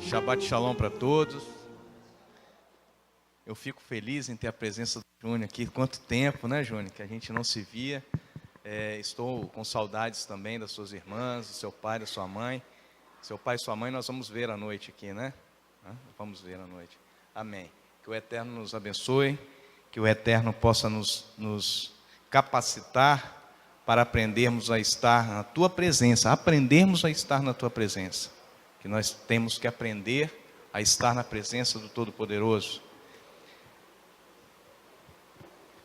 Shabbat Shalom para todos. Eu fico feliz em ter a presença do Júnior aqui. Quanto tempo, né, Júnior, que a gente não se via. Estou com saudades também das suas irmãs, do seu pai, da sua mãe. Seu pai e sua mãe nós vamos ver à noite aqui, né? Vamos ver à noite. Amém. Que o Eterno nos abençoe, que o Eterno possa nos capacitar para aprendermos a estar na Tua presença, aprendermos a estar na Tua presença. Que nós temos que aprender a estar na presença do Todo-Poderoso.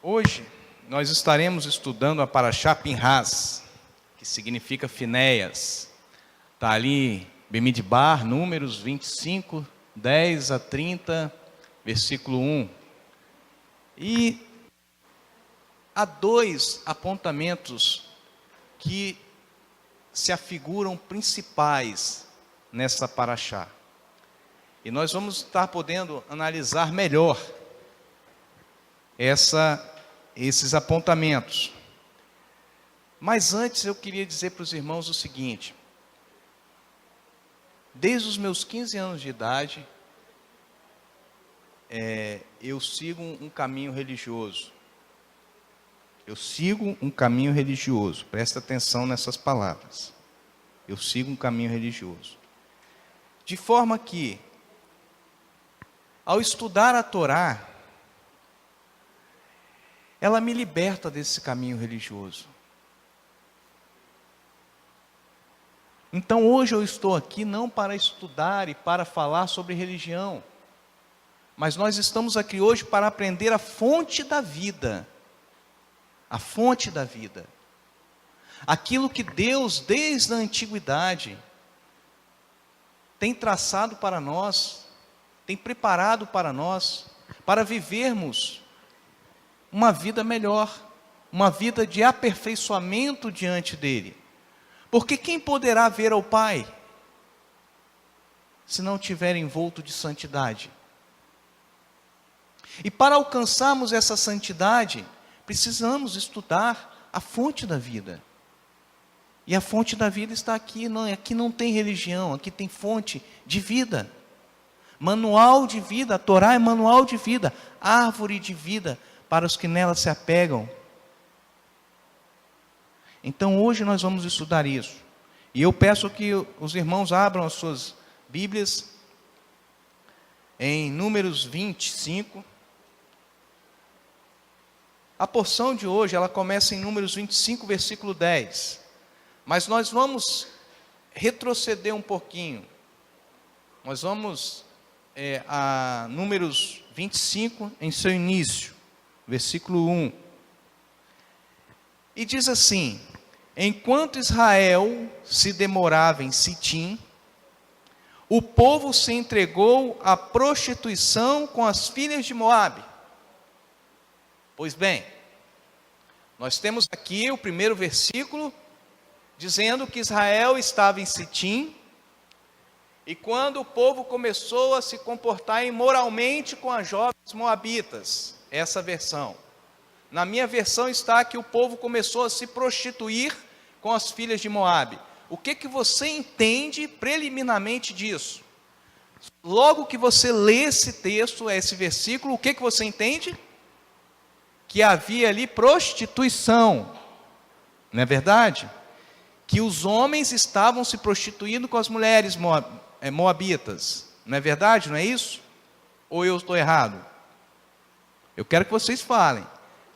Hoje nós estaremos estudando a Parashá Pinhas, que significa Finéias. Está ali, Bemidbar, Números 25, 10 a 30, versículo 1. E há dois apontamentos que se afiguram principais nessa Parashá. E nós vamos estar podendo analisar melhor esses apontamentos. Mas antes eu queria dizer para os irmãos o seguinte: desde os meus 15 anos de idade, eu sigo um caminho religioso. Eu sigo um caminho religioso. Presta atenção nessas palavras. Eu sigo um caminho religioso. De forma que, ao estudar a Torá, ela me liberta desse caminho religioso. Então hoje eu estou aqui não para estudar e para falar sobre religião, mas nós estamos aqui hoje para aprender a fonte da vida. A fonte da vida. Aquilo que Deus, desde a antiguidade, tem traçado para nós, tem preparado para nós, para vivermos uma vida melhor, uma vida de aperfeiçoamento diante dEle. Porque quem poderá ver ao Pai, se não tiver envolto de santidade? E para alcançarmos essa santidade, precisamos estudar a fonte da vida. E a fonte da vida está aqui. Aqui não tem religião, aqui tem fonte de vida. Manual de vida, a Torá é manual de vida, árvore de vida para os que nela se apegam. Então hoje nós vamos estudar isso. E eu peço que os irmãos abram as suas Bíblias em Números 25. A porção de hoje, ela começa em Números 25, versículo 10. Mas nós vamos retroceder um pouquinho. Nós vamos a Números 25, em seu início, versículo 1. E diz assim: enquanto Israel se demorava em Sitim, o povo se entregou à prostituição com as filhas de Moabe. Pois bem, nós temos aqui o primeiro versículo, dizendo que Israel estava em Sitim, e quando o povo começou a se comportar imoralmente com as jovens moabitas, essa versão. Na minha versão está que o povo começou a se prostituir com as filhas de Moabe. O que você entende preliminarmente disso? Logo que você lê esse texto, esse versículo, o que você entende? Que havia ali prostituição, não é verdade? Que os homens estavam se prostituindo com as mulheres moabitas, não é verdade? Não é isso? Ou eu estou errado? Eu quero que vocês falem,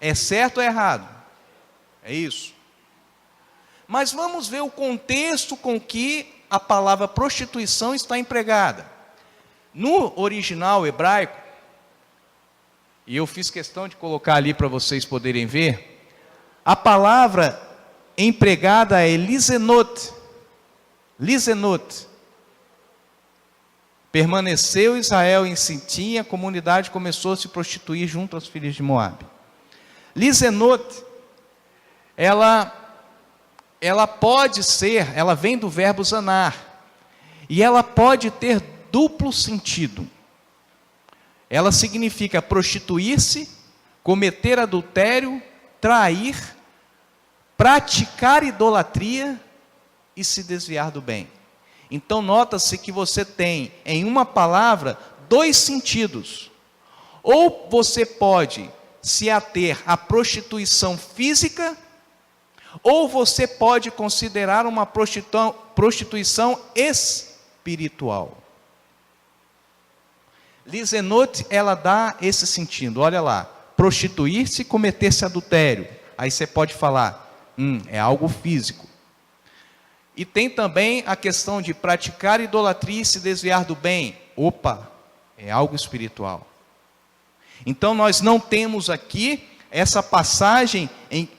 é certo ou é errado? É isso. Mas vamos ver o contexto com que a palavra prostituição está empregada. No original hebraico, e eu fiz questão de colocar ali para vocês poderem ver, a palavra empregada é lisenot. Lisenot. Permaneceu Israel em Sitim, e a comunidade começou a se prostituir junto às filhas de Moabe. Lisenot, ela pode ser, ela vem do verbo zanar, e ela pode ter duplo sentido. Ela significa prostituir-se, cometer adultério, trair, praticar idolatria e se desviar do bem. Então nota-se que você tem em uma palavra dois sentidos. Ou você pode se ater à prostituição física, ou você pode considerar uma prostituição espiritual. Lizenot, ela dá esse sentido, olha lá, prostituir-se e cometer-se adultério. Aí você pode falar, é algo físico. E tem também a questão de praticar idolatria e se desviar do bem. Opa, é algo espiritual. Então nós não temos aqui essa passagem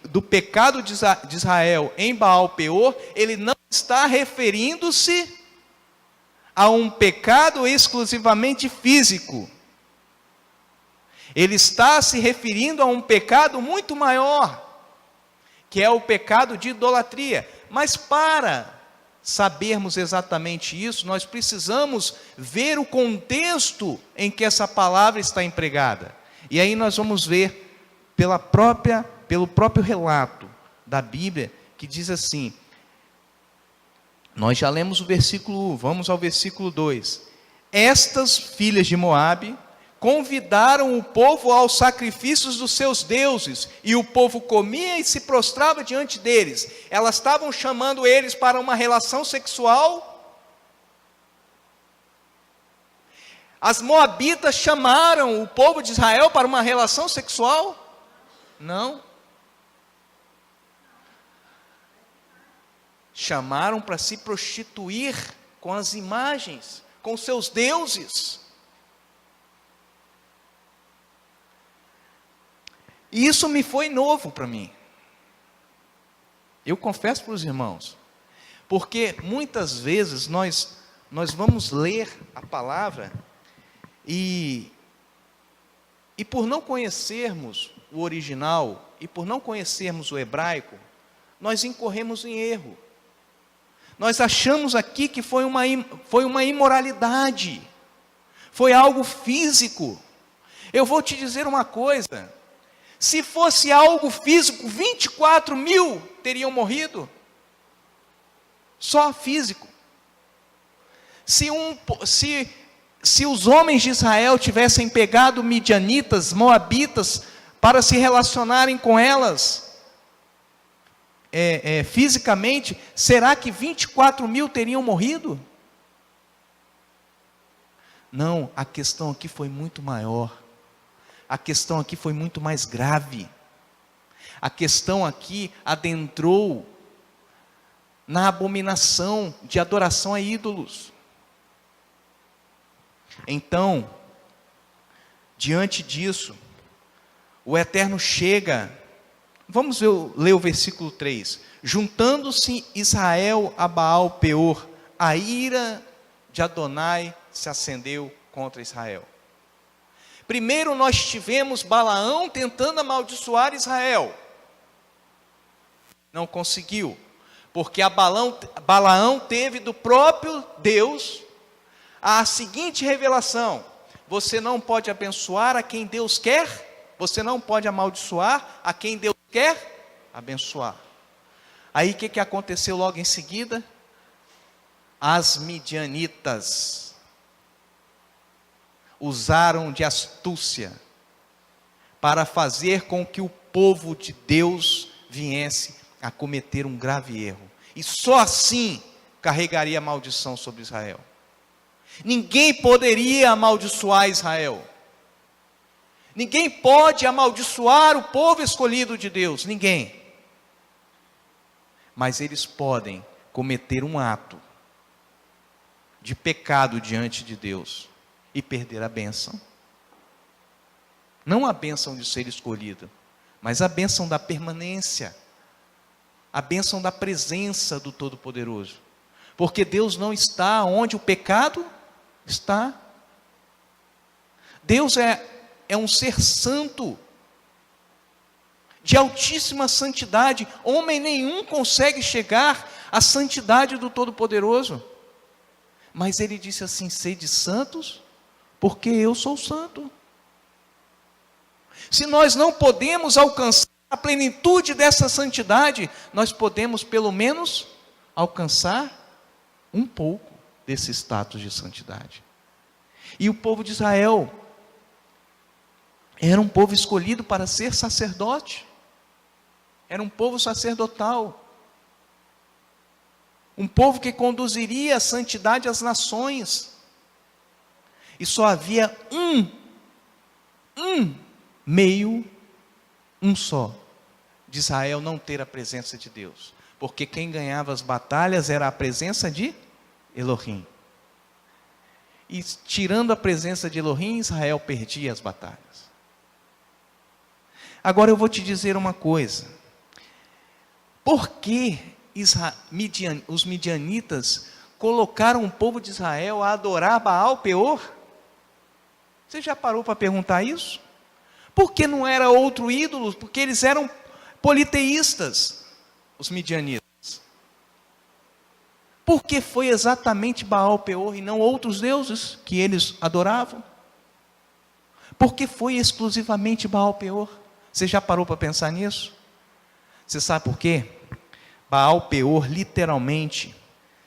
do pecado de Israel em Baal Peor, ele não está referindo-se a um pecado exclusivamente físico. Ele está se referindo a um pecado muito maior, que é o pecado de idolatria. Mas para sabermos exatamente isso, nós precisamos ver o contexto em que essa palavra está empregada. E aí nós vamos ver pelo próprio relato da Bíblia, que diz assim, nós já lemos o versículo 1, vamos ao versículo 2. Estas filhas de Moabe convidaram o povo aos sacrifícios dos seus deuses, e o povo comia e se prostrava diante deles. Elas estavam chamando eles para uma relação sexual. As moabitas chamaram o povo de Israel para uma relação sexual? Não. Chamaram para se prostituir com as imagens, com seus deuses. E isso me foi novo para mim. Eu confesso para os irmãos, porque muitas vezes nós vamos ler a palavra e por não conhecermos o original e por não conhecermos o hebraico, nós incorremos em erro. Nós achamos aqui que foi uma imoralidade, foi algo físico. Eu vou te dizer uma coisa, se fosse algo físico, 24 mil teriam morrido, só físico. Se os homens de Israel tivessem pegado midianitas, moabitas, para se relacionarem com elas, fisicamente, será que 24 mil teriam morrido? Não, a questão aqui foi muito maior. A questão aqui foi muito mais grave. A questão aqui adentrou na abominação de adoração a ídolos. Então, diante disso, o Eterno chega, vamos ler o versículo 3. Juntando-se Israel a Baal Peor, a ira de Adonai se acendeu contra Israel. Primeiro nós tivemos Balaão tentando amaldiçoar Israel. Não conseguiu, porque Balaão teve do próprio Deus a seguinte revelação: você não pode abençoar a quem Deus quer, você não pode amaldiçoar a quem Deus quer abençoar. Aí o que aconteceu logo em seguida? As midianitas usaram de astúcia para fazer com que o povo de Deus viesse a cometer um grave erro. E só assim carregaria a maldição sobre Israel. Ninguém poderia amaldiçoar Israel. Ninguém pode amaldiçoar o povo escolhido de Deus. Ninguém. Mas eles podem cometer um ato de pecado diante de Deus e perder a bênção. Não a bênção de ser escolhido, mas a bênção da permanência, a bênção da presença do Todo-Poderoso. Porque Deus não está onde o pecado está. Deus é um ser santo, de altíssima santidade. Homem nenhum consegue chegar à santidade do Todo-Poderoso. Mas ele disse assim: sede santos, porque eu sou santo. Se nós não podemos alcançar a plenitude dessa santidade, nós podemos pelo menos alcançar um pouco. desse status de santidade. E o povo de Israel era um povo escolhido para ser sacerdote, era um povo sacerdotal, um povo que conduziria a santidade às nações, e só havia um meio, um só, de Israel não ter a presença de Deus, porque quem ganhava as batalhas era a presença de Elohim, e tirando a presença de Elohim, Israel perdia as batalhas. Agora eu vou te dizer uma coisa, por que os midianitas colocaram o povo de Israel a adorar Baal Peor? Você já parou para perguntar isso? Por que não era outro ídolo? Porque eles eram politeístas, os midianitas. Por que foi exatamente Baal Peor e não outros deuses que eles adoravam? Por que foi exclusivamente Baal Peor? Você já parou para pensar nisso? Você sabe por quê? Baal Peor literalmente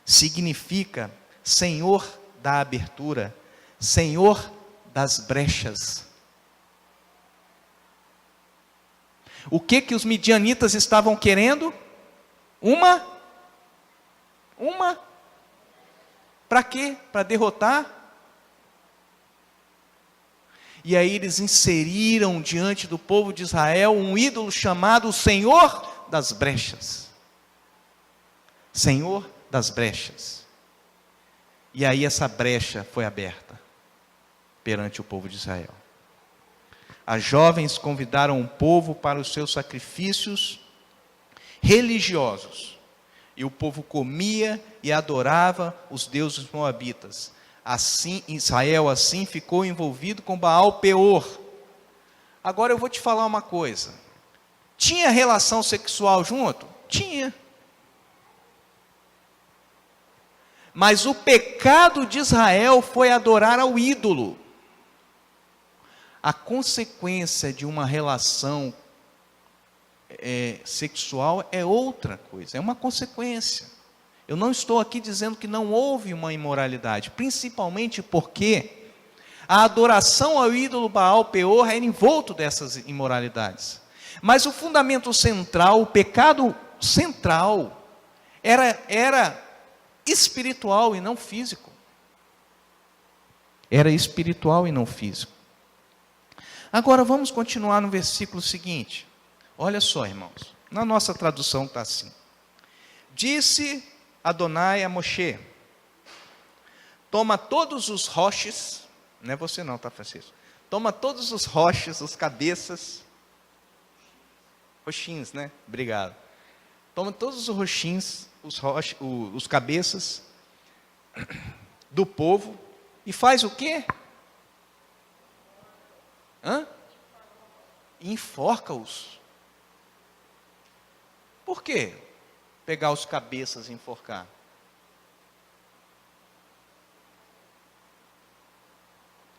significa Senhor da abertura, Senhor das brechas. O que os midianitas estavam querendo? Uma? Para quê? Para derrotar? E aí eles inseriram diante do povo de Israel um ídolo chamado Senhor das brechas. Senhor das brechas. E aí essa brecha foi aberta perante o povo de Israel. As jovens convidaram o povo para os seus sacrifícios religiosos. E o povo comia e adorava os deuses moabitas. Assim, Israel assim ficou envolvido com Baal Peor. Agora eu vou te falar uma coisa. Tinha relação sexual junto? Tinha. Mas o pecado de Israel foi adorar ao ídolo. A consequência de uma relação sexual é outra coisa, é uma consequência. Eu não estou aqui dizendo que não houve uma imoralidade, principalmente porque a adoração ao ídolo Baal Peor era envolto dessas imoralidades. Mas o fundamento central, o pecado central, era espiritual e não físico. Era espiritual e não físico. Agora vamos continuar no versículo seguinte. Olha só, irmãos, na nossa tradução está assim: disse Adonai a Moshe: toma todos os roches, não é você não, tá, Francisco? Toma todos os roches, os cabeças, roxins, né? Obrigado. Toma todos os roxins, os cabeças do povo e faz o quê? Enforca-os. Por quê? Pegar os cabeças e enforcar.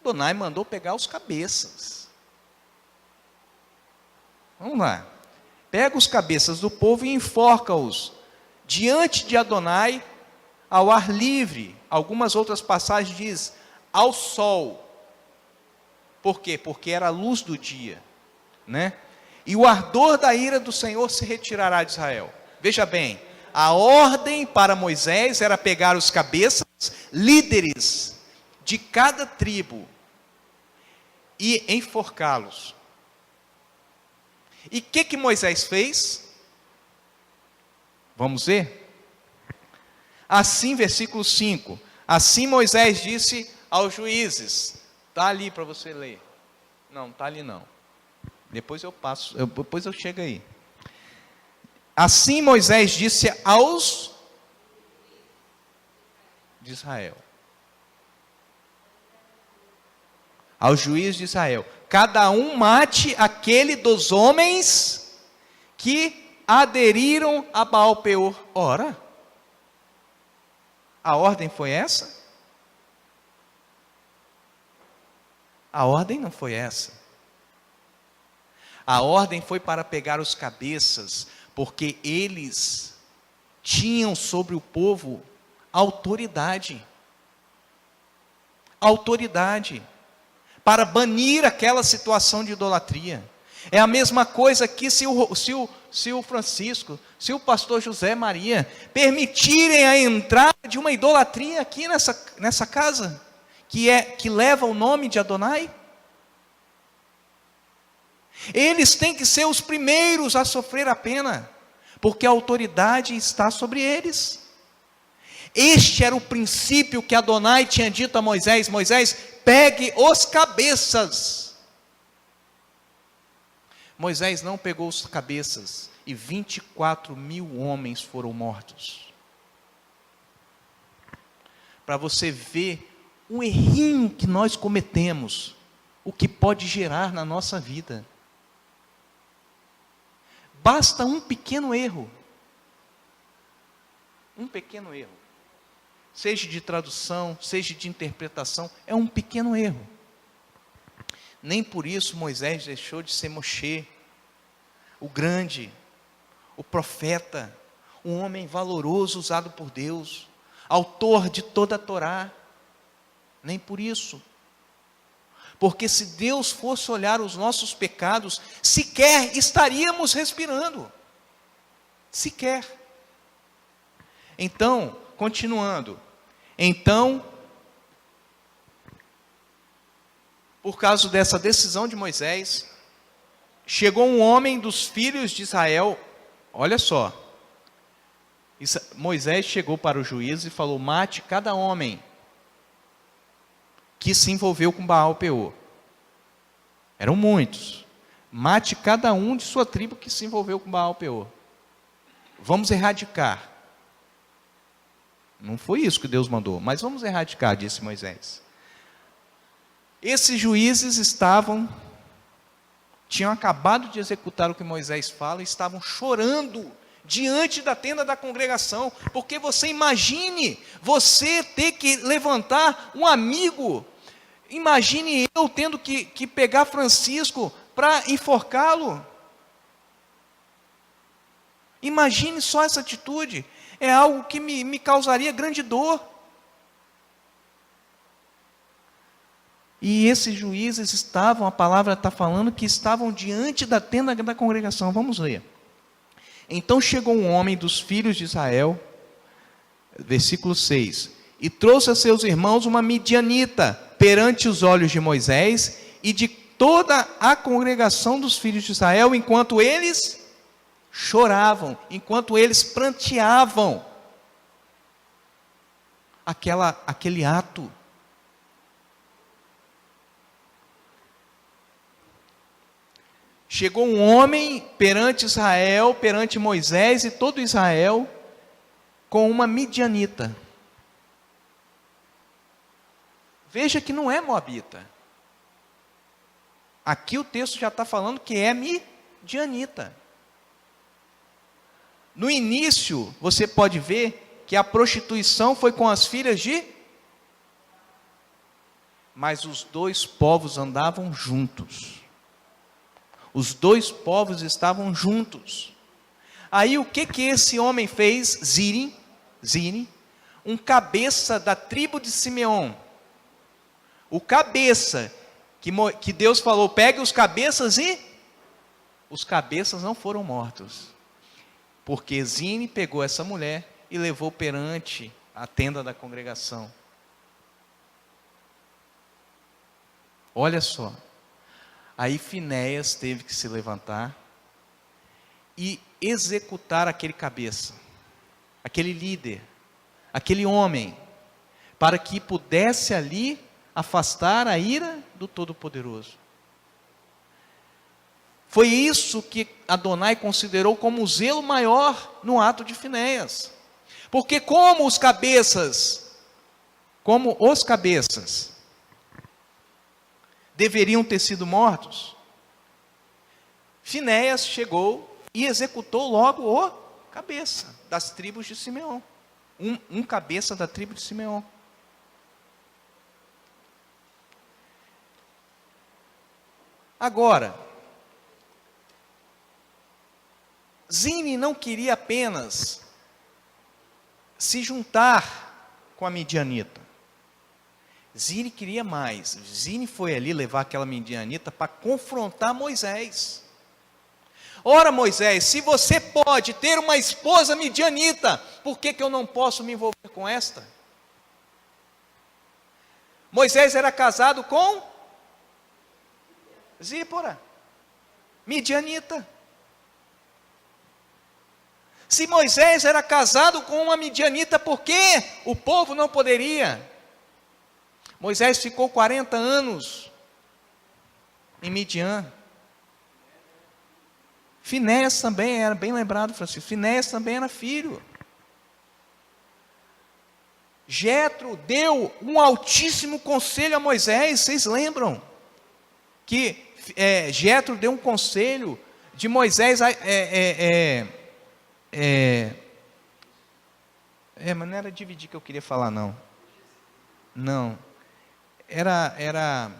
Adonai mandou pegar os cabeças. Vamos lá. Pega os cabeças do povo e enforca-os diante de Adonai ao ar livre. Algumas outras passagens diz ao sol. Por quê? Porque era a luz do dia, né? E o ardor da ira do Senhor se retirará de Israel. Veja bem, a ordem para Moisés era pegar os cabeças, líderes de cada tribo, e enforcá-los. E o que Moisés fez? Vamos ver? Assim, versículo 5. Assim Moisés disse aos juízes. Está ali para você ler. Não, está ali não. Depois eu passo, depois eu chego aí. Assim Moisés disse aos de Israel. Aos juízes de Israel. Cada um mate aquele dos homens que aderiram a Baal Peor. Ora, a ordem foi essa? A ordem não foi essa. A ordem foi para pegar os cabeças, porque eles tinham sobre o povo autoridade. autoridade para banir aquela situação de idolatria. É a mesma coisa que se o Francisco, se o pastor José Maria permitirem a entrada de uma idolatria aqui nessa casa, que leva o nome de Adonai, eles têm que ser os primeiros a sofrer a pena, porque a autoridade está sobre eles. Este era o princípio que Adonai tinha dito a Moisés: Moisés, pegue os cabeças. Moisés não pegou os cabeças, e 24.000 homens foram mortos. Para você ver um errinho que nós cometemos, o que pode gerar na nossa vida. Basta um pequeno erro, seja de tradução, seja de interpretação, é um pequeno erro. Nem por isso Moisés deixou de ser Moshe, o grande, o profeta, um homem valoroso usado por Deus, autor de toda a Torá. Nem por isso. Porque se Deus fosse olhar os nossos pecados, sequer estaríamos respirando. Sequer. Então, continuando. Então, por causa dessa decisão de Moisés, chegou um homem dos filhos de Israel. Olha só. Moisés chegou para o juiz e falou: mate cada homem que se envolveu com Baal-Peor. Eram muitos. Mate cada um de sua tribo que se envolveu com Baal-Peor. Vamos erradicar. Não foi isso que Deus mandou, mas vamos erradicar, disse Moisés. Esses juízes tinham acabado de executar o que Moisés fala e estavam chorando diante da tenda da congregação, porque você imagine, você ter que levantar um amigo. Imagine eu tendo que pegar Francisco para enforcá-lo. Imagine só essa atitude. É algo que me causaria grande dor. E esses juízes estavam, a palavra está falando, que estavam diante da tenda da congregação. Vamos ler. Então chegou um homem dos filhos de Israel, versículo 6, e trouxe a seus irmãos uma midianita, perante os olhos de Moisés e de toda a congregação dos filhos de Israel, enquanto eles choravam, enquanto eles pranteavam aquele ato. Chegou um homem perante Israel, perante Moisés e todo Israel, com uma midianita. Veja que não é moabita. Aqui o texto já está falando que é midianita. No início, você pode ver que a prostituição foi com as filhas de... Mas os dois povos andavam juntos. Os dois povos estavam juntos. Aí o que esse homem fez? Zine, um cabeça da tribo de Simeão. O cabeça, que Deus falou, pegue os cabeças, e os cabeças não foram mortos. Porque Zine pegou essa mulher e levou perante a tenda da congregação. Olha só. Aí Finéias teve que se levantar e executar aquele cabeça, aquele líder, aquele homem, para que pudesse ali afastar a ira do Todo-Poderoso. Foi isso que Adonai considerou como o zelo maior no ato de Finéias. Porque como os cabeças deveriam ter sido mortos, Finéias chegou e executou logo o cabeça das tribos de Simeão. Um cabeça da tribo de Simeão. Agora, Zine não queria apenas se juntar com a midianita. Zine queria mais. Zine foi ali levar aquela midianita para confrontar Moisés. Ora, Moisés, se você pode ter uma esposa midianita, por que eu não posso me envolver com esta? Moisés era casado com Zípora, midianita. Se Moisés era casado com uma midianita, por que o povo não poderia? Moisés ficou 40 anos em Midian. Finéias também era, bem lembrado, Francisco, Finéias também era filho. Jetro deu um altíssimo conselho a Moisés, vocês lembram? Que Jetro deu um conselho de Moisés, mas não era dividir que eu queria falar, não. Não. Era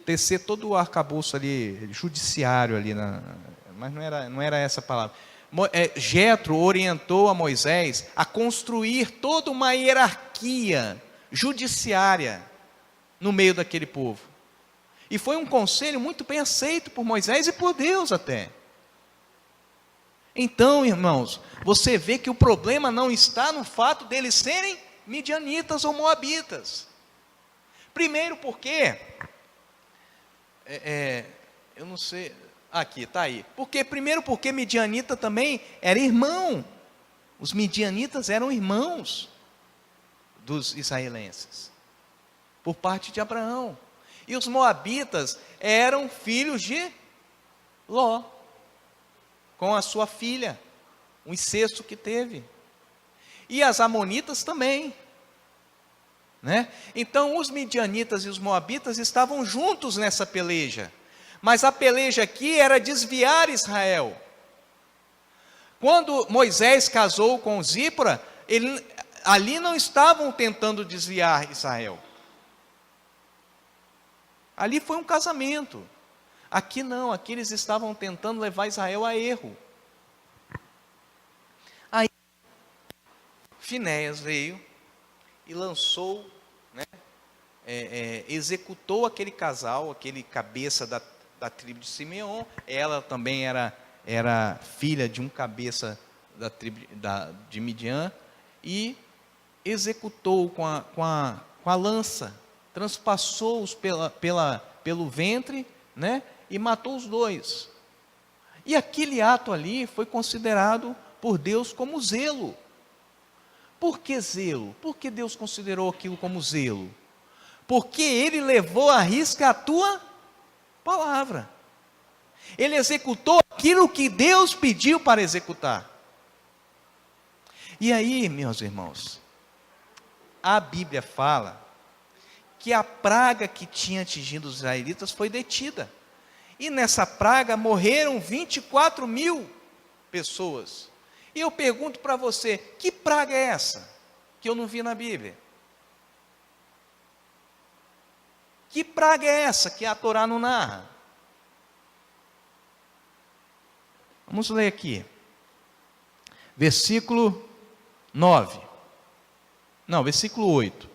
tecer todo o arcabouço ali, judiciário ali, mas não era essa a palavra. Jetro orientou a Moisés a construir toda uma hierarquia judiciária no meio daquele povo. E foi um conselho muito bem aceito por Moisés e por Deus até. Então, irmãos, você vê que o problema não está no fato deles serem midianitas ou moabitas. Primeiro porque, eu não sei, aqui, está aí. Primeiro porque midianita também era irmão. Os midianitas eram irmãos dos israelenses, por parte de Abraão. E os moabitas eram filhos de Ló, com a sua filha, um incesto que teve. E as amonitas também. Né? Então os midianitas e os moabitas estavam juntos nessa peleja, mas a peleja aqui era desviar Israel. Quando Moisés casou com Zípora, ali não estavam tentando desviar Israel, ali foi um casamento. Aqui não, aqui eles estavam tentando levar Israel a erro. Aí Finéias veio e lançou, executou aquele casal, aquele cabeça da tribo de Simeão. Ela também era filha de um cabeça da tribo de Midian, e executou com a lança, transpassou-os pelo ventre, e matou os dois. E aquele ato ali foi considerado por Deus como zelo. Por que zelo? Por que Deus considerou aquilo como zelo? Porque ele levou à risca a tua palavra. Ele executou aquilo que Deus pediu para executar. E aí, meus irmãos, a Bíblia fala que a praga que tinha atingido os israelitas foi detida. E nessa praga morreram 24 mil pessoas. E eu pergunto para você, que praga é essa que eu não vi na Bíblia? Que praga é essa que a Torá não narra? Vamos ler aqui. Versículo 9. Não, versículo 8.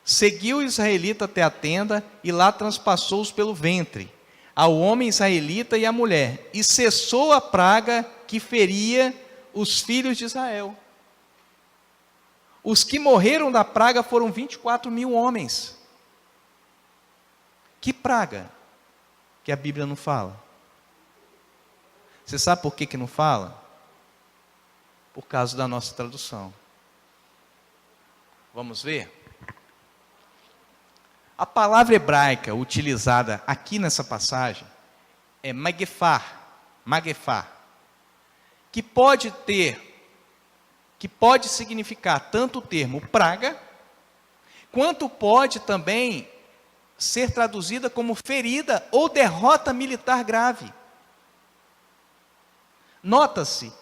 Seguiu o israelita até a tenda e lá transpassou-os pelo ventre, ao homem israelita e à mulher, e cessou a praga que feria os filhos de Israel. Os que morreram da praga foram 24 mil homens. Que praga que a Bíblia não fala? Você sabe por que não fala? Por causa da nossa tradução. Vamos ver? A palavra hebraica utilizada aqui nessa passagem é magefar, que pode significar tanto o termo praga, quanto pode também ser traduzida como ferida ou derrota militar grave. Nota-se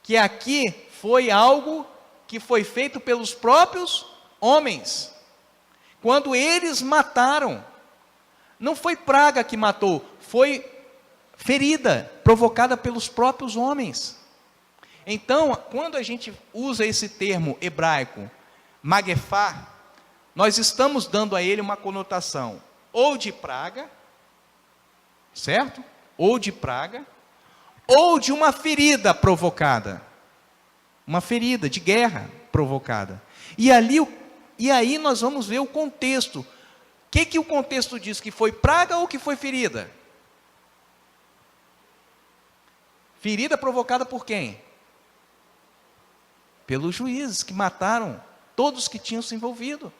que aqui foi algo que foi feito pelos próprios homens, quando eles mataram. Não foi praga que matou, foi ferida provocada pelos próprios homens. Então, quando a gente usa esse termo hebraico, magefá, nós estamos dando a ele uma conotação ou de praga, certo? Ou de praga, ou de uma ferida provocada. Uma ferida de guerra provocada. E aí nós vamos ver o contexto. O que o contexto diz? Que foi praga ou que foi ferida? Ferida provocada por quem? Pelos juízes que mataram todos que tinham se envolvido.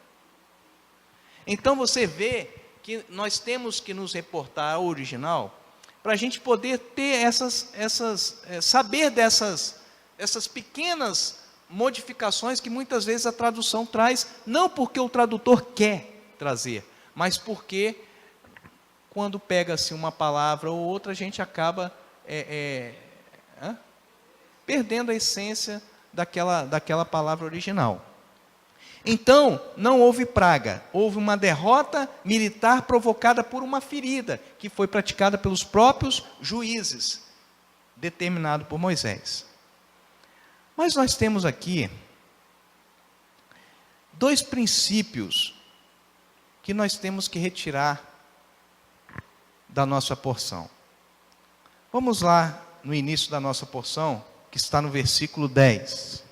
Então você vê que nós temos que nos reportar ao original para a gente poder ter saber essas pequenas modificações que muitas vezes a tradução traz, não porque o tradutor quer trazer, mas porque quando pega-se uma palavra ou outra, a gente acaba perdendo a essência daquela palavra original. Então, não houve praga, houve uma derrota militar provocada por uma ferida, que foi praticada pelos próprios juízes, determinado por Moisés. Mas nós temos aqui dois princípios que nós temos que retirar da nossa porção. Vamos lá no início da nossa porção, que está no versículo 10.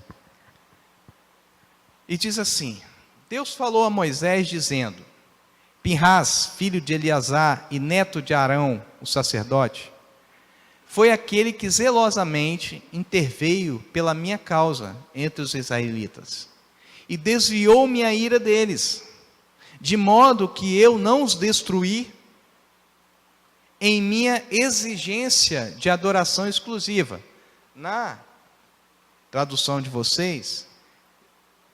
E diz assim: Deus falou a Moisés dizendo: Pinhas, filho de Eleazar e neto de Arão, o sacerdote, foi aquele que zelosamente interveio pela minha causa entre os israelitas, e desviou minha ira deles, de modo que eu não os destruí em minha exigência de adoração exclusiva. Na tradução de vocês,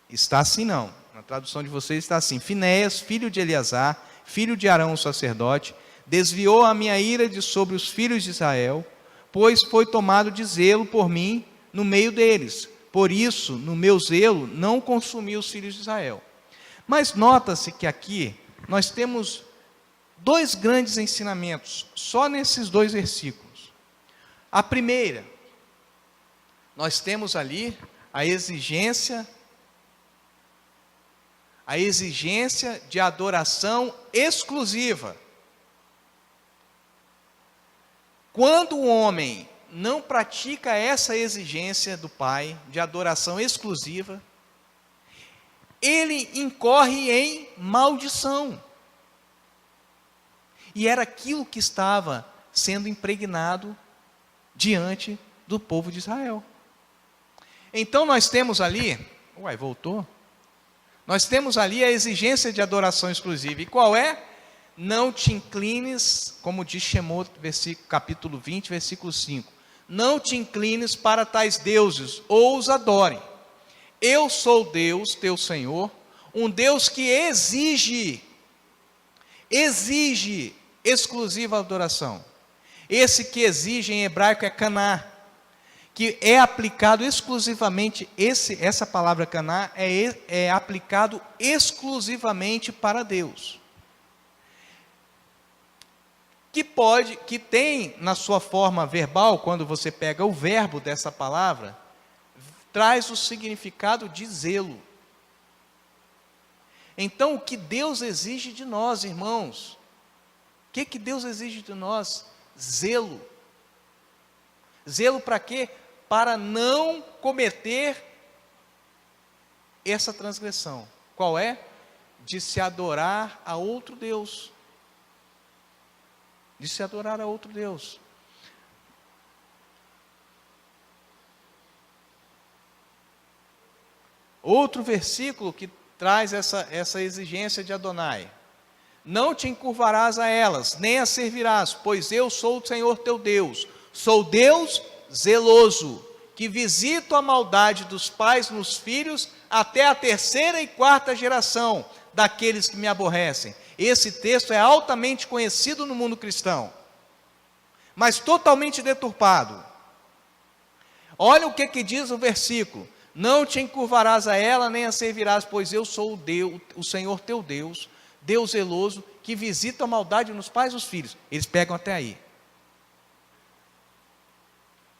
está assim não. Na tradução de vocês está assim: Finéias, filho de Eleazar, filho de Arão, o sacerdote, desviou a minha ira de sobre os filhos de Israel, pois foi tomado de zelo por mim no meio deles. Por isso, no meu zelo, não consumi os filhos de Israel. Mas nota-se que aqui nós temos dois grandes ensinamentos, só nesses dois versículos. A primeira, nós temos ali a exigência de adoração exclusiva. Quando o homem não pratica essa exigência do Pai de adoração exclusiva, ele incorre em maldição. E era aquilo que estava sendo impregnado diante do povo de Israel. Então nós temos ali, voltou? Nós temos ali a exigência de adoração exclusiva. E qual é? Não te inclines, como diz Shemot, capítulo 20, versículo 5. Não te inclines para tais deuses, ou os adore. Eu sou Deus, teu Senhor, um Deus que exige exclusiva adoração. Esse que exige em hebraico é caná, que é aplicado exclusivamente, essa palavra caná é aplicado exclusivamente para Deus. Que tem na sua forma verbal, quando você pega o verbo dessa palavra, traz o significado de zelo. Então, o que Deus exige de nós, irmãos? O que Deus exige de nós? Zelo. Zelo para quê? Para não cometer essa transgressão. Qual é? De se adorar a outro Deus. De se adorar a outro Deus. Outro versículo que traz essa exigência de Adonai: não te encurvarás a elas, nem as servirás, pois eu sou o Senhor teu Deus, sou Deus zeloso, que visito a maldade dos pais nos filhos, até a terceira e quarta geração daqueles que me aborrecem. Esse texto é altamente conhecido no mundo cristão, mas totalmente deturpado. Olha o que diz o versículo: não te encurvarás a ela, nem a servirás, pois eu sou o Senhor teu Deus, Deus zeloso, que visita a maldade nos pais e nos filhos. Eles pegam até aí.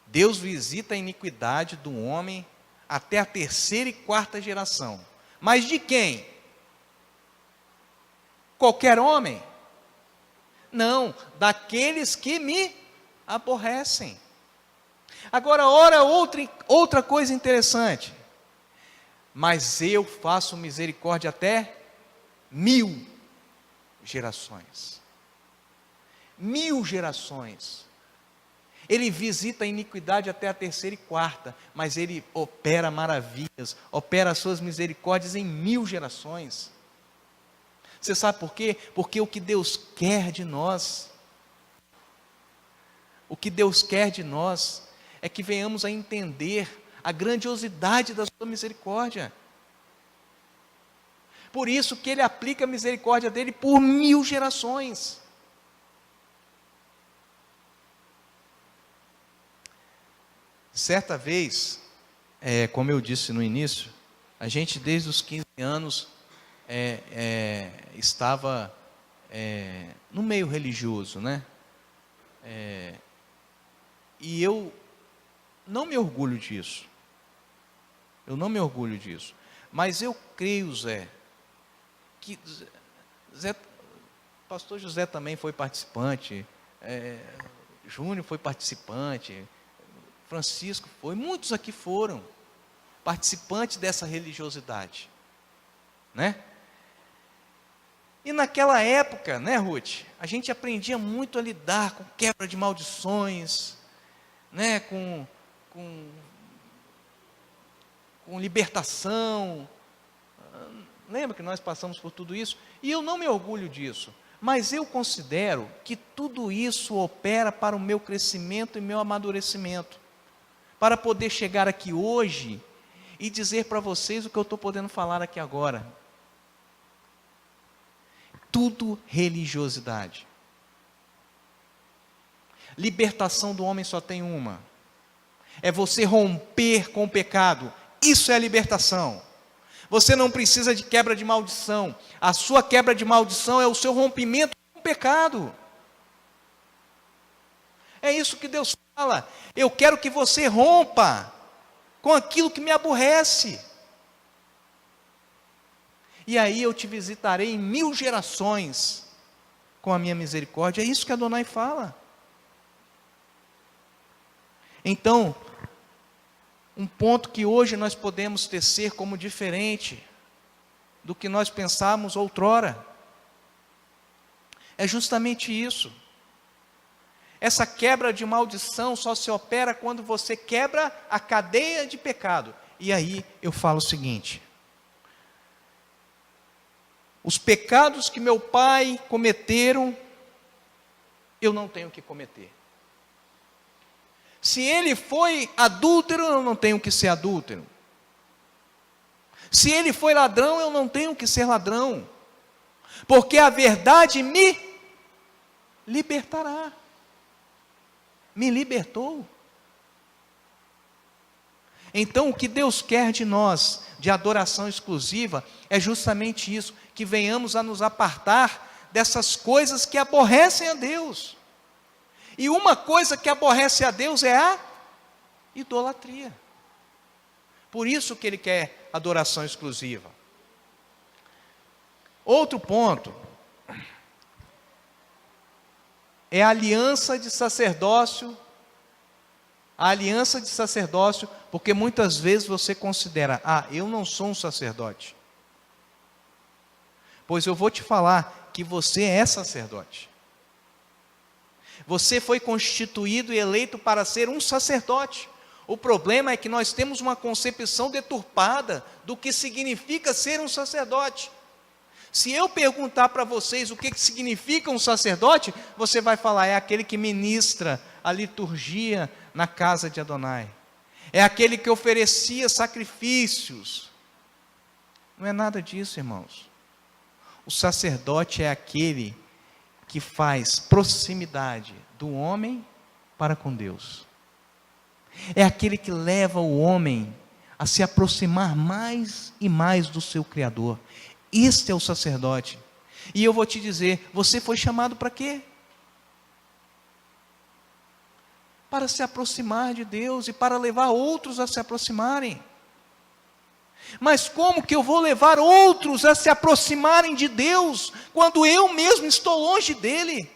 Deus visita a iniquidade do homem até a terceira e quarta geração. Mas de quem? qualquer homem? Não, daqueles que me aborrecem. Agora, ora, outra coisa interessante. Mas eu faço misericórdia até 1000 gerações. 1000 gerações. Ele visita a iniquidade até a terceira e quarta, mas Ele opera maravilhas, opera as suas misericórdias em 1000 gerações. Você sabe por quê? Porque o que Deus quer de nós, é que venhamos a entender a grandiosidade da sua misericórdia. Por isso que Ele aplica a misericórdia dEle por 1000 gerações. Certa vez, como eu disse no início, a gente desde os 15 anos estava no meio religioso, né? E eu não me orgulho disso. Mas eu creio, Zé, que pastor José também foi participante, Júnior foi participante, Francisco foi, muitos aqui foram participantes dessa religiosidade, né? E naquela época, né, Ruth, a gente aprendia muito a lidar com quebra de maldições, né, com libertação. Lembra que nós passamos por tudo isso? E eu não me orgulho disso, mas eu considero que tudo isso opera para o meu crescimento e meu amadurecimento, para poder chegar aqui hoje e dizer para vocês o que eu estou podendo falar aqui agora. Tudo religiosidade. Libertação do homem só tem uma: é você romper com o pecado. Isso é a libertação. Você não precisa de quebra de maldição. A sua quebra de maldição é o seu rompimento com o pecado. É isso que Deus fala. Eu quero que você rompa com aquilo que me aborrece. E aí eu te visitarei em 1000 gerações com a minha misericórdia. É isso que Adonai fala. Então, um ponto que hoje nós podemos tecer como diferente do que nós pensávamos outrora, é justamente isso. Essa quebra de maldição só se opera quando você quebra a cadeia de pecado. E aí eu falo o seguinte: os pecados que meu pai cometeram, eu não tenho que cometer. Se ele foi adúltero, eu não tenho que ser adúltero. Se ele foi ladrão, eu não tenho que ser ladrão. Porque a verdade me libertará. Me libertou. Então o que Deus quer de nós, de adoração exclusiva, é justamente isso, que venhamos a nos apartar dessas coisas que aborrecem a Deus. E uma coisa que aborrece a Deus é a idolatria. Por isso que Ele quer adoração exclusiva. Outro ponto é a aliança de sacerdócio. A aliança de sacerdócio, porque muitas vezes você considera: eu não sou um sacerdote. Pois eu vou te falar que você é sacerdote. Você foi constituído e eleito para ser um sacerdote. O problema é que nós temos uma concepção deturpada do que significa ser um sacerdote. Se eu perguntar para vocês o que significa um sacerdote, você vai falar: é aquele que ministra a liturgia na casa de Adonai. É aquele que oferecia sacrifícios. Não é nada disso, irmãos. O sacerdote é aquele que faz proximidade do homem para com Deus. É aquele que leva o homem a se aproximar mais e mais do seu Criador. Este é o sacerdote. E eu vou te dizer, você foi chamado para quê? Para se aproximar de Deus e para levar outros a se aproximarem. Mas como que eu vou levar outros a se aproximarem de Deus, quando eu mesmo estou longe dEle?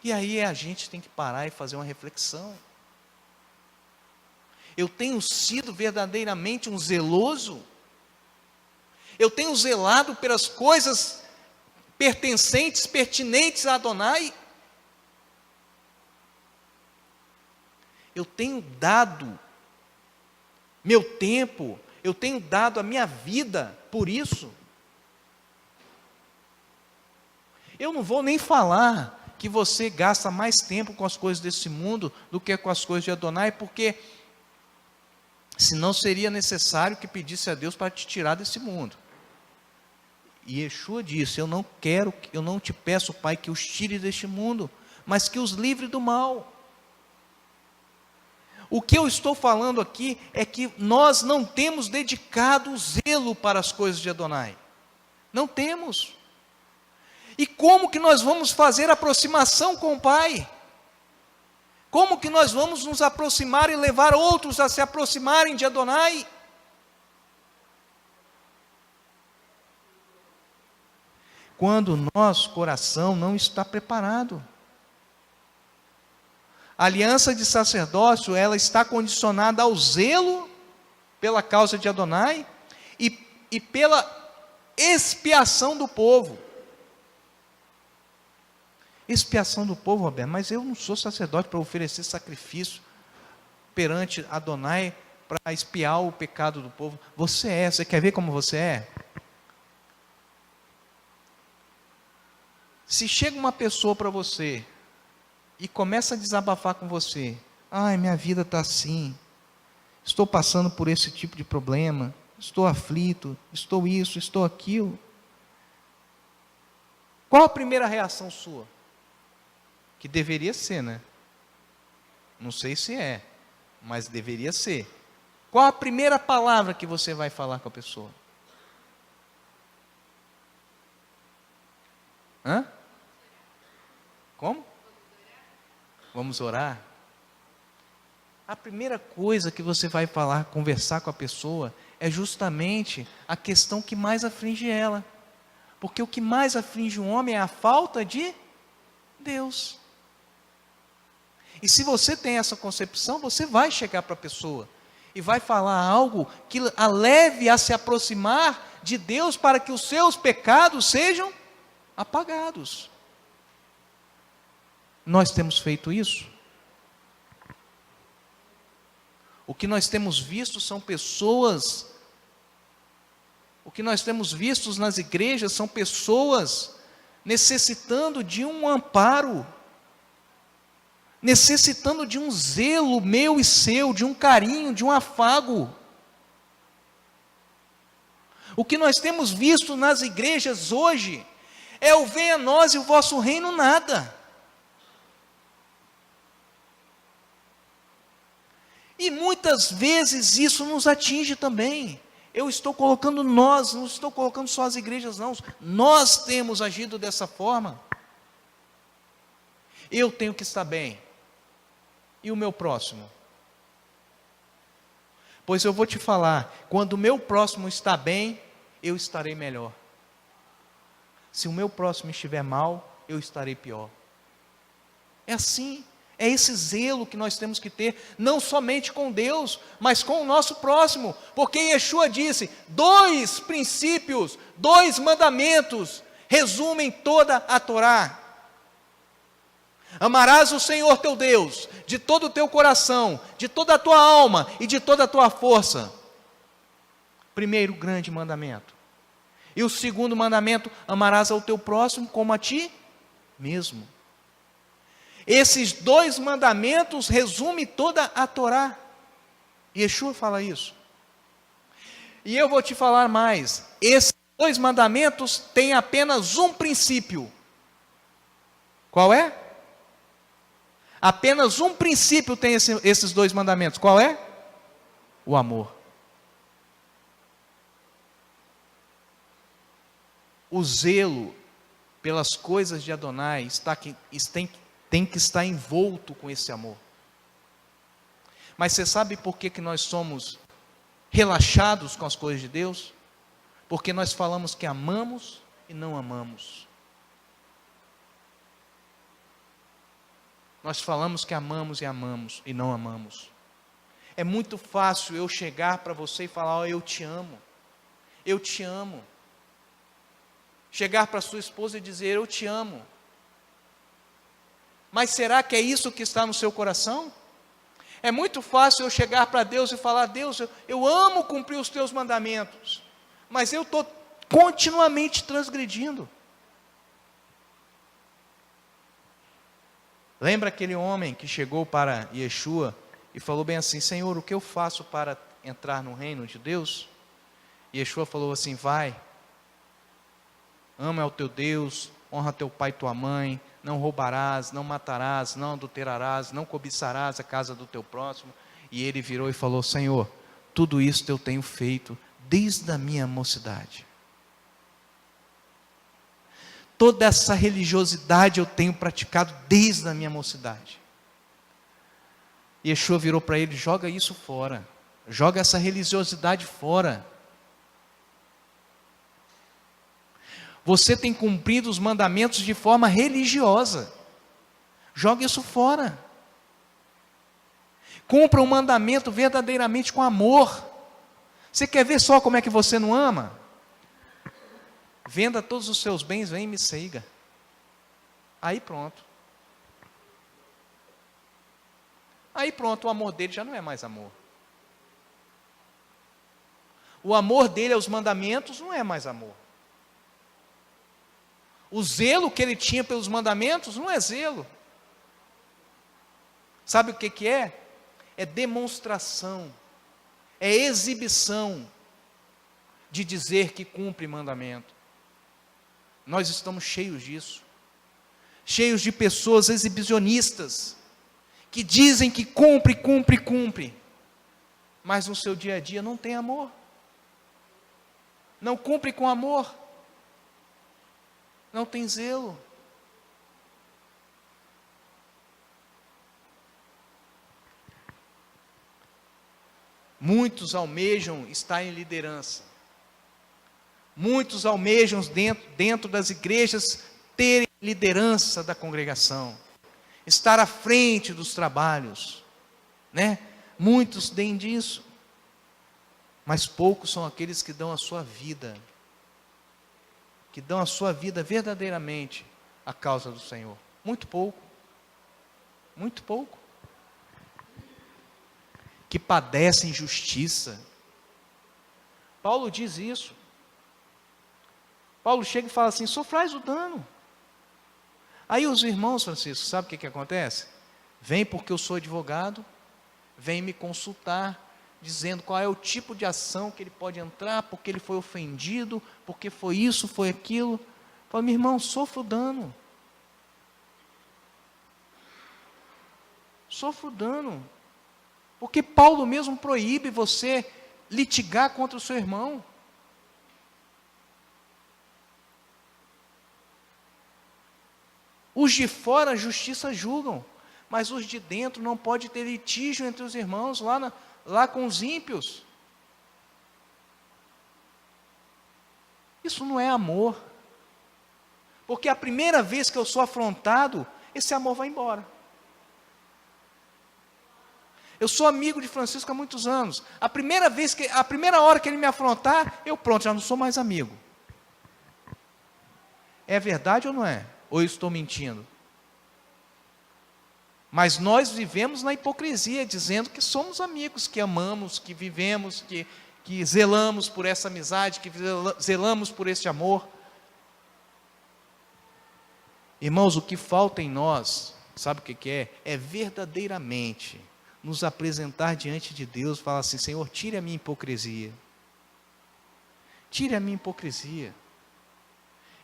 E aí a gente tem que parar e fazer uma reflexão. Eu tenho sido verdadeiramente um zeloso? Eu tenho zelado pelas coisas pertinentes a Adonai? Eu tenho dado meu tempo, eu tenho dado a minha vida por isso? Eu não vou nem falar que você gasta mais tempo com as coisas desse mundo do que com as coisas de Adonai, porque senão seria necessário que pedisse a Deus para te tirar desse mundo. E Yeshua disse: eu não te peço, Pai, que os tire deste mundo, mas que os livre do mal. O que eu estou falando aqui é que nós não temos dedicado zelo para as coisas de Adonai. Não temos. E como que nós vamos fazer aproximação com o Pai? Como que nós vamos nos aproximar e levar outros a se aproximarem de Adonai? Quando o nosso coração não está preparado. A aliança de sacerdócio, ela está condicionada ao zelo pela causa de Adonai e pela expiação do povo. Expiação do povo, Roberto, mas eu não sou sacerdote para oferecer sacrifício perante Adonai para expiar o pecado do povo. Você quer ver como você é? Se chega uma pessoa para você e começa a desabafar com você: ai, minha vida está assim, estou passando por esse tipo de problema, estou aflito, estou isso, estou aquilo. Qual a primeira reação sua? Que deveria ser, né? Não sei se é, mas deveria ser. Qual a primeira palavra que você vai falar com a pessoa? Hã? Como? Vamos orar? A primeira coisa que você vai falar, conversar com a pessoa, é justamente a questão que mais aflige ela. Porque o que mais aflige um homem é a falta de Deus. E se você tem essa concepção, você vai chegar para a pessoa e vai falar algo que a leve a se aproximar de Deus, para que os seus pecados sejam apagados. Nós temos feito isso? O que nós temos visto são pessoas, o que nós temos visto nas igrejas são pessoas necessitando de um amparo, necessitando de um zelo meu e seu, de um carinho, de um afago. O que nós temos visto nas igrejas hoje é o venha a nós e o vosso reino nada. E muitas vezes isso nos atinge também. Eu estou colocando nós, não estou colocando só as igrejas não. Nós temos agido dessa forma. Eu tenho que estar bem. E o meu próximo? Pois eu vou te falar, quando o meu próximo está bem, eu estarei melhor. Se o meu próximo estiver mal, eu estarei pior. É assim. É esse zelo que nós temos que ter, não somente com Deus, mas com o nosso próximo, porque Yeshua disse, 2 princípios, 2 mandamentos, resumem toda a Torá. Amarás o Senhor teu Deus, de todo o teu coração, de toda a tua alma e de toda a tua força. Primeiro grande mandamento. E o segundo mandamento, amarás ao teu próximo como a ti mesmo. Esses 2 mandamentos resumem toda a Torá. Yeshua fala isso. E eu vou te falar mais. Esses 2 mandamentos têm apenas um princípio. Qual é? Apenas um princípio tem esses 2 mandamentos. Qual é? O amor. O zelo pelas coisas de Adonai tem que estar envolto com esse amor. Mas você sabe por que nós somos relaxados com as coisas de Deus? Porque nós falamos que amamos e não amamos. Nós falamos que amamos e amamos e não amamos. É muito fácil eu chegar para você e falar: oh, eu te amo. Eu te amo. Chegar para sua esposa e dizer: eu te amo. Mas será que é isso que está no seu coração? É muito fácil eu chegar para Deus e falar: Deus, eu amo cumprir os teus mandamentos, mas eu estou continuamente transgredindo. Lembra aquele homem que chegou para Yeshua e falou bem assim: Senhor, o que eu faço para entrar no reino de Deus? E Yeshua falou assim: vai, ama ao teu Deus, honra teu pai e tua mãe, não roubarás, não matarás, não adulterarás, não cobiçarás a casa do teu próximo. E ele virou e falou: Senhor, tudo isso eu tenho feito desde a minha mocidade. Toda essa religiosidade eu tenho praticado desde a minha mocidade. E Yeshua virou para ele: joga isso fora, joga essa religiosidade fora. Você tem cumprido os mandamentos de forma religiosa, joga isso fora. Cumpra um mandamento verdadeiramente com amor. Você quer ver só como é que você não ama? Venda todos os seus bens, vem e me siga. Aí pronto. Aí pronto, o amor dele já não é mais amor. O amor dele aos mandamentos não é mais amor. O zelo que ele tinha pelos mandamentos não é zelo. Sabe o que é? É demonstração, é exibição de dizer que cumpre mandamento. Nós estamos cheios disso, cheios de pessoas exibicionistas, que dizem que cumpre, mas no seu dia a dia não tem amor, não cumpre com amor, não tem zelo. Muitos almejam estar em liderança, muitos almejam dentro das igrejas terem liderança da congregação, estar à frente dos trabalhos, né? Muitos têm disso, mas poucos são aqueles que dão a sua vida, verdadeiramente à causa do Senhor. Muito pouco, que padecem injustiça. Paulo diz isso. Paulo chega e fala assim: sofrais o dano. Aí os irmãos, Francisco, sabe o que acontece? Vem porque eu sou advogado, vem me consultar, dizendo qual é o tipo de ação que ele pode entrar, porque ele foi ofendido, porque foi isso, foi aquilo. Fala: meu irmão, sofra o dano. Sofra o dano. Porque Paulo mesmo proíbe você litigar contra o seu irmão. Os de fora a justiça julgam, mas os de dentro não pode ter litígio entre os irmãos lá com os ímpios. Isso não é amor. Porque a primeira vez que eu sou afrontado, esse amor vai embora. Eu sou amigo de Francisco há muitos anos. A primeira hora que ele me afrontar, eu pronto, já não sou mais amigo. É verdade ou não é? Ou eu estou mentindo? Mas nós vivemos na hipocrisia, dizendo que somos amigos, que amamos, que vivemos, que zelamos por essa amizade, que zelamos por esse amor. Irmãos, o que falta em nós, sabe o que é? É verdadeiramente nos apresentar diante de Deus, falar assim: Senhor, tire a minha hipocrisia. Tire a minha hipocrisia.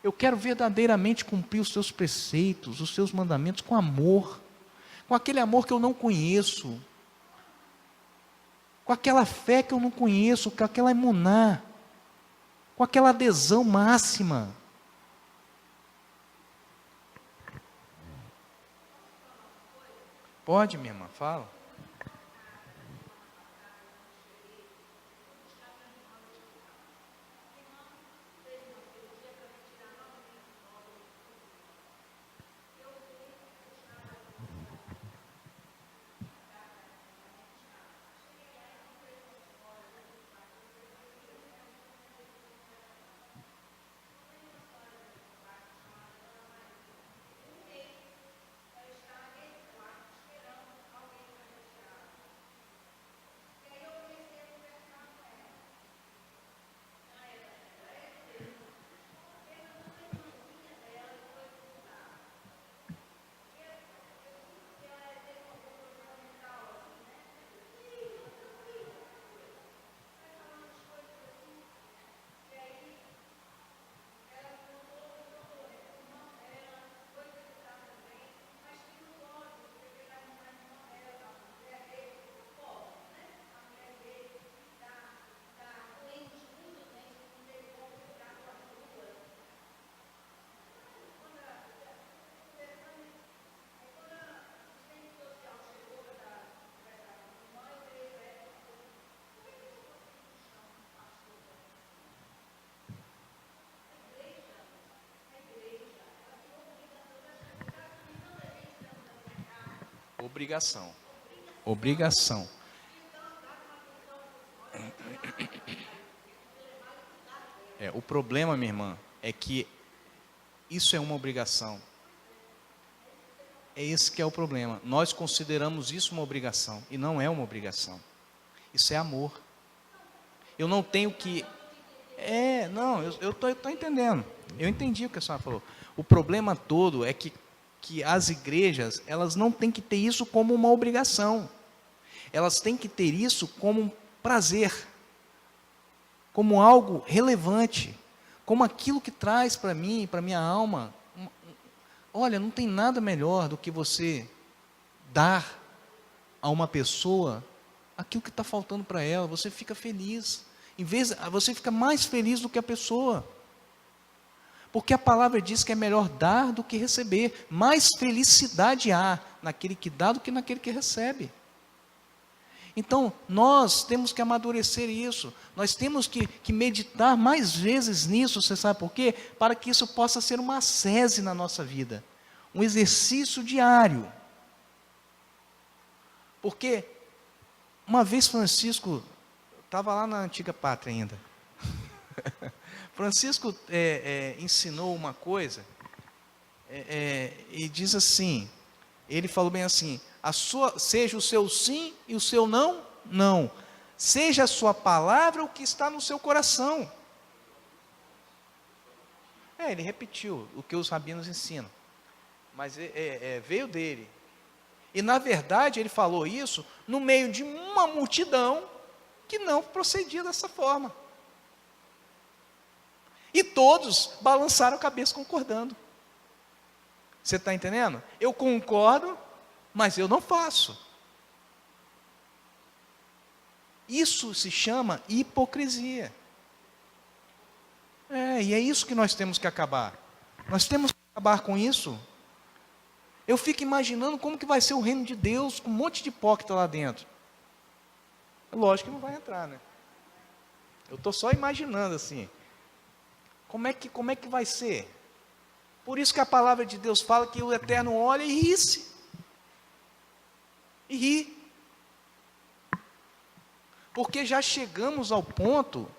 Eu quero verdadeiramente cumprir os teus preceitos, os teus mandamentos com amor, com aquele amor que eu não conheço, com aquela fé que eu não conheço, com aquela emuná, com aquela adesão máxima. Pode, minha irmã, fala. Obrigação. Obrigação. O problema, minha irmã, é que isso é uma obrigação. É esse que é o problema. Nós consideramos isso uma obrigação, e não é uma obrigação. Isso é amor. Eu não tenho que... Não, eu estou entendendo. Eu entendi o que a senhora falou. O problema todo é que as igrejas, elas não têm que ter isso como uma obrigação. Elas têm que ter isso como um prazer, como algo relevante, como aquilo que traz para mim, para minha alma. Olha, não tem nada melhor do que você dar a uma pessoa aquilo que está faltando para ela. Você fica feliz. Você fica mais feliz do que a pessoa. Porque a palavra diz que é melhor dar do que receber. Mais felicidade há naquele que dá do que naquele que recebe. Então, nós temos que amadurecer isso. Nós temos que meditar mais vezes nisso, você sabe por quê? Para que isso possa ser uma ascese na nossa vida. Um exercício diário. Porque, uma vez Francisco, estava lá na antiga pátria ainda. Francisco ensinou uma coisa, e diz assim, ele falou bem assim, seja o seu sim e o seu não, não. Seja a sua palavra o que está no seu coração. Ele repetiu o que os rabinos ensinam, mas veio dele. E na verdade ele falou isso no meio de uma multidão que não procedia dessa forma. E todos balançaram a cabeça concordando. Você está entendendo? Eu concordo, mas eu não faço. Isso se chama hipocrisia. E é isso que nós temos que acabar. Nós temos que acabar com isso. Eu fico imaginando como que vai ser o reino de Deus com um monte de hipócrita lá dentro. Lógico que não vai entrar, né? Eu estou só imaginando assim. Como é que vai ser? Por isso que a palavra de Deus fala que o Eterno olha e ri-se. E ri. Porque já chegamos ao ponto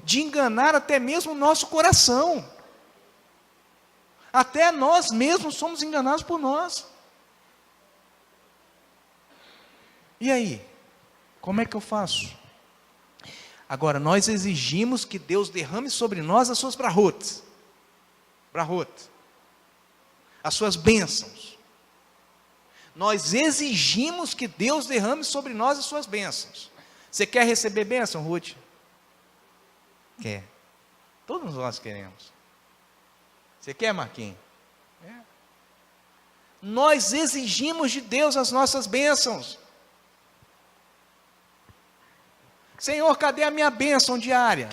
de enganar até mesmo o nosso coração. Até nós mesmos somos enganados por nós. E aí? Como é que eu faço? Agora, nós exigimos que Deus derrame sobre nós as suas brahot, as suas bênçãos. Nós exigimos que Deus derrame sobre nós as suas bênçãos. Você quer receber bênção, Ruth? Quer. Todos nós queremos. Você quer, Marquinhos? Nós exigimos de Deus as nossas bênçãos. Senhor, cadê a minha bênção diária?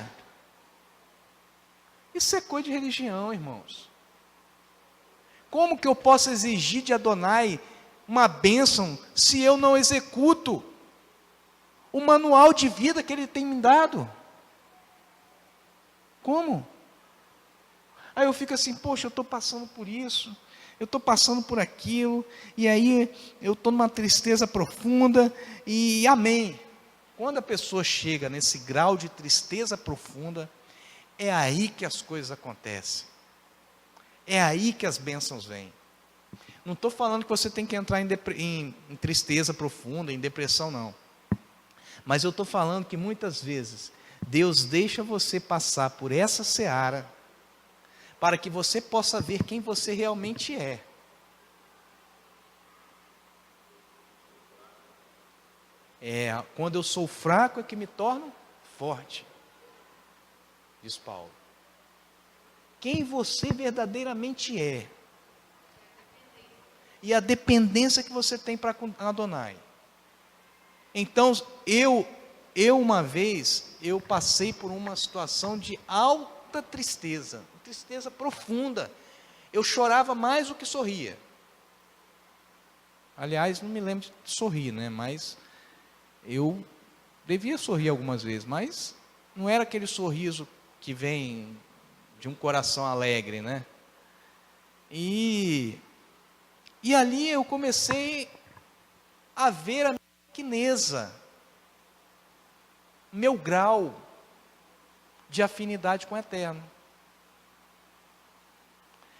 Isso é coisa de religião, irmãos. Como que eu posso exigir de Adonai uma bênção se eu não executo o manual de vida que Ele tem me dado? Como? Aí eu fico assim, poxa, eu estou passando por isso, eu estou passando por aquilo, e aí eu estou numa tristeza profunda, e amém. Quando a pessoa chega nesse grau de tristeza profunda, é aí que as coisas acontecem. É aí que as bênçãos vêm. Não estou falando que você tem que entrar em tristeza profunda, em depressão, não. Mas eu estou falando que muitas vezes Deus deixa você passar por essa seara para que você possa ver quem você realmente é. Quando eu sou fraco é que me torno forte, diz Paulo. Quem você verdadeiramente é. E a dependência que você tem para Adonai. Então, uma vez, eu passei por uma situação de alta tristeza profunda. Eu chorava mais do que sorria. Aliás, não me lembro de sorrir, né? Mas eu devia sorrir algumas vezes, mas não era aquele sorriso que vem de um coração alegre, né? E E ali eu comecei a ver a minha pequeneza, meu grau de afinidade com o Eterno.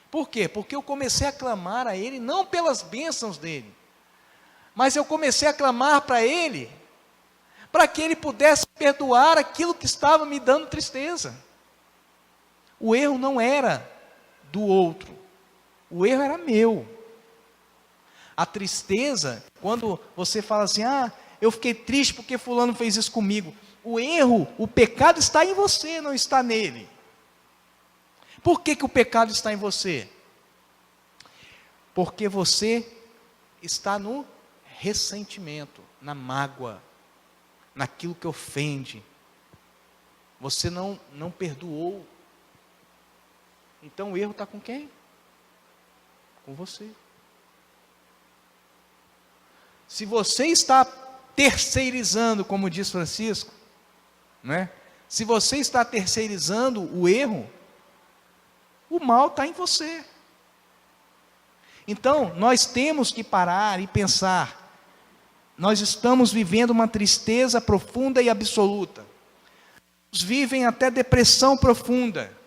Por quê? Porque eu comecei a clamar a Ele, não pelas bênçãos dEle, mas eu comecei a clamar para Ele, para que Ele pudesse perdoar aquilo que estava me dando tristeza. O erro não era do outro, o erro era meu. A tristeza, quando você fala assim, eu fiquei triste porque fulano fez isso comigo. O erro, o pecado está em você, não está nele. Por que o pecado está em você? Porque você está no ressentimento, na mágoa, naquilo que ofende. Você não perdoou. Então o erro está com quem? Com você. Se você está terceirizando, como diz Francisco, né? Se você está terceirizando o erro, o mal está em você. Então, nós temos que parar e pensar, nós estamos vivendo uma tristeza profunda e absoluta. Uns vivem até depressão profunda.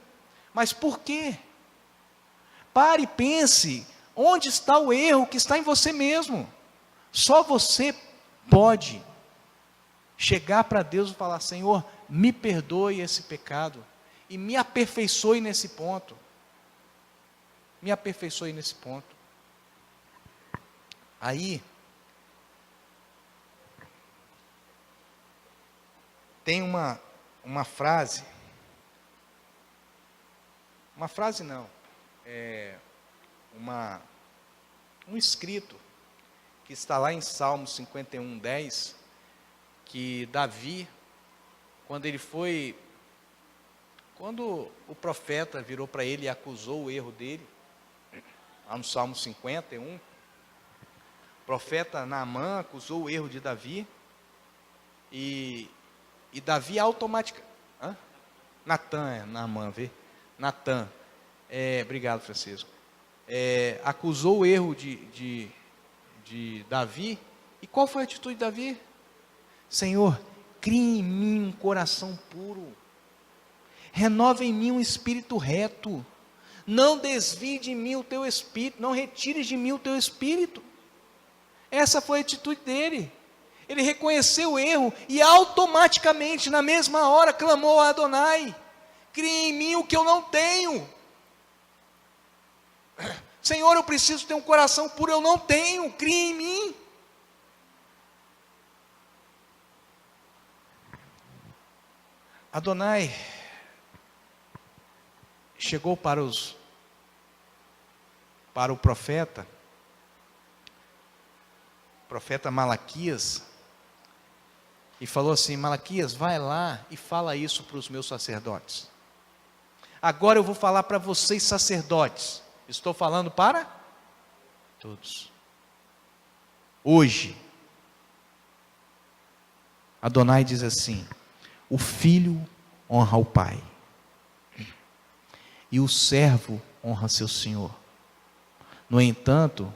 Mas por quê? Pare e pense, onde está o erro que está em você mesmo? Só você pode chegar para Deus e falar, Senhor, me perdoe esse pecado, e me aperfeiçoe nesse ponto. Me aperfeiçoe nesse ponto. Aí, tem uma frase, não, um escrito, que está lá em Salmos 51:10, que Davi, quando o profeta virou para ele e acusou o erro dele, lá no Salmo 51, o profeta Naamã acusou o erro de Davi, e Davi automaticamente, Natan, obrigado Francisco, acusou o erro de Davi, e qual foi a atitude de Davi? Senhor, crie em mim um coração puro, renova em mim um espírito reto, não desvie de mim o teu espírito, não retires de mim o teu espírito. Essa foi a atitude dele. Ele reconheceu o erro e automaticamente, na mesma hora, clamou a Adonai, crie em mim o que eu não tenho. Senhor, eu preciso ter um coração puro, eu não tenho, crie em mim. Adonai chegou para o profeta Malaquias, e falou assim, Malaquias, vai lá e fala isso para os meus sacerdotes. Agora eu vou falar para vocês sacerdotes, estou falando para todos. Hoje, Adonai diz assim, o filho honra o pai, e o servo honra seu senhor. No entanto,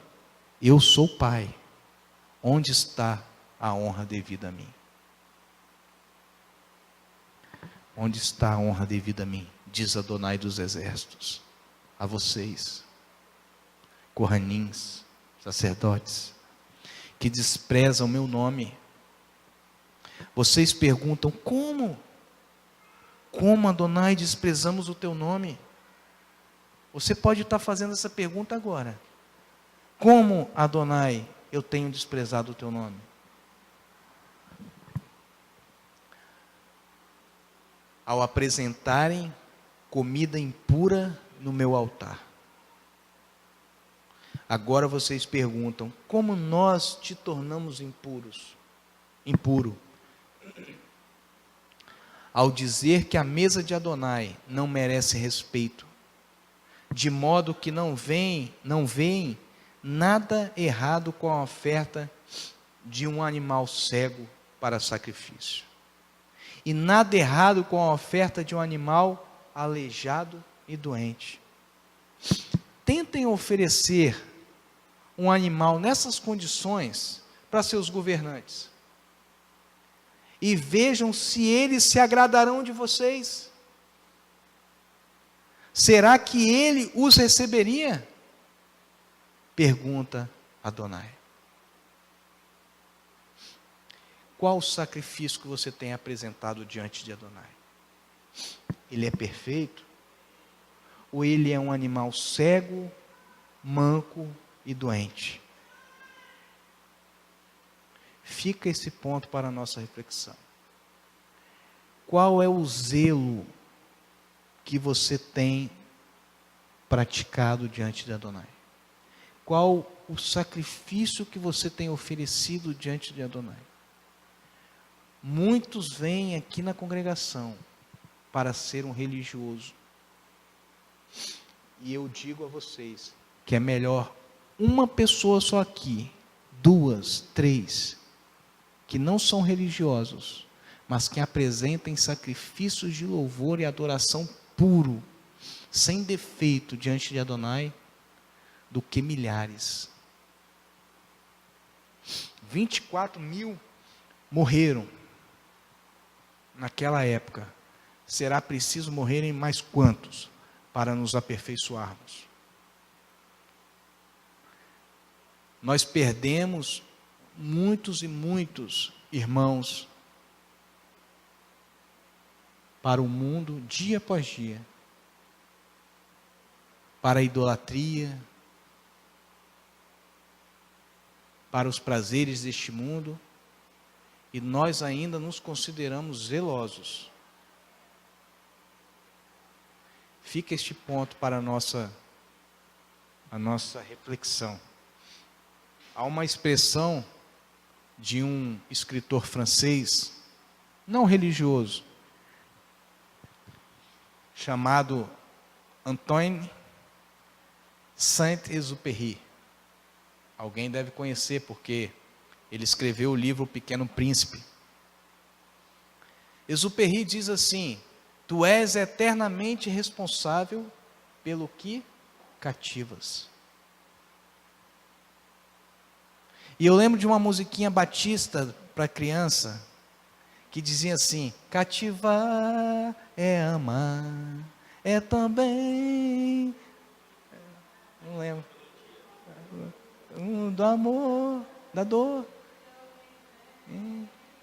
eu sou pai, onde está a honra devida a mim? Onde está a honra devida a mim? Diz Adonai dos exércitos, a vocês, Coranins, sacerdotes, que desprezam o meu nome. Vocês perguntam, como? Como, Adonai, desprezamos o teu nome? Você pode estar fazendo essa pergunta agora. Como, Adonai, eu tenho desprezado o teu nome? Ao apresentarem comida impura no meu altar. Agora vocês perguntam, como nós te tornamos impuro? Ao dizer que a mesa de Adonai não merece respeito, de modo que não veem nada errado com a oferta de um animal cego para sacrifício, e nada errado com a oferta de um animal aleijado e doente. Tentem oferecer um animal nessas condições para seus governantes. E vejam se eles se agradarão de vocês. Será que ele os receberia? Pergunta Adonai. Qual o sacrifício que você tem apresentado diante de Adonai? Ele é perfeito? Ou ele é um animal cego, manco e doente? Fica esse ponto para a nossa reflexão. Qual é o zelo que você tem praticado diante de Adonai? Qual o sacrifício que você tem oferecido diante de Adonai? Muitos vêm aqui na congregação para ser um religioso. E eu digo a vocês que é melhor uma pessoa só aqui, 2, 3, que não são religiosos, mas que apresentem sacrifícios de louvor e adoração puro, sem defeito diante de Adonai, do que milhares. 24 mil morreram naquela época. Será preciso morrerem mais quantos para nos aperfeiçoarmos? Nós perdemos muitos e muitos irmãos para o mundo dia após dia, para a idolatria, para os prazeres deste mundo, e nós ainda nos consideramos zelosos. Fica este ponto para a nossa reflexão. Há uma expressão de um escritor francês, não religioso, chamado Antoine Saint-Exupéry. Alguém deve conhecer, porque ele escreveu o livro O Pequeno Príncipe. Exupéry diz assim: tu és eternamente responsável pelo que cativas. E eu lembro de uma musiquinha batista para criança, que dizia assim: cativar é amar, é também, não lembro, do amor, da dor,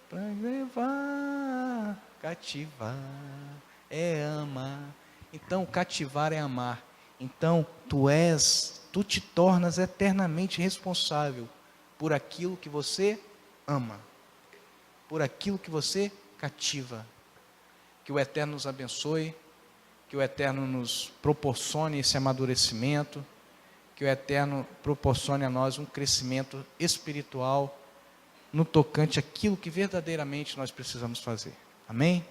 para levar, cativar é amar. Então, cativar é amar. Então, tu te tornas eternamente responsável por aquilo que você ama, por aquilo que você cativa. Que o Eterno nos abençoe, que o Eterno nos proporcione esse amadurecimento, que o Eterno proporcione a nós um crescimento espiritual no tocante àquilo que verdadeiramente nós precisamos fazer. Amém?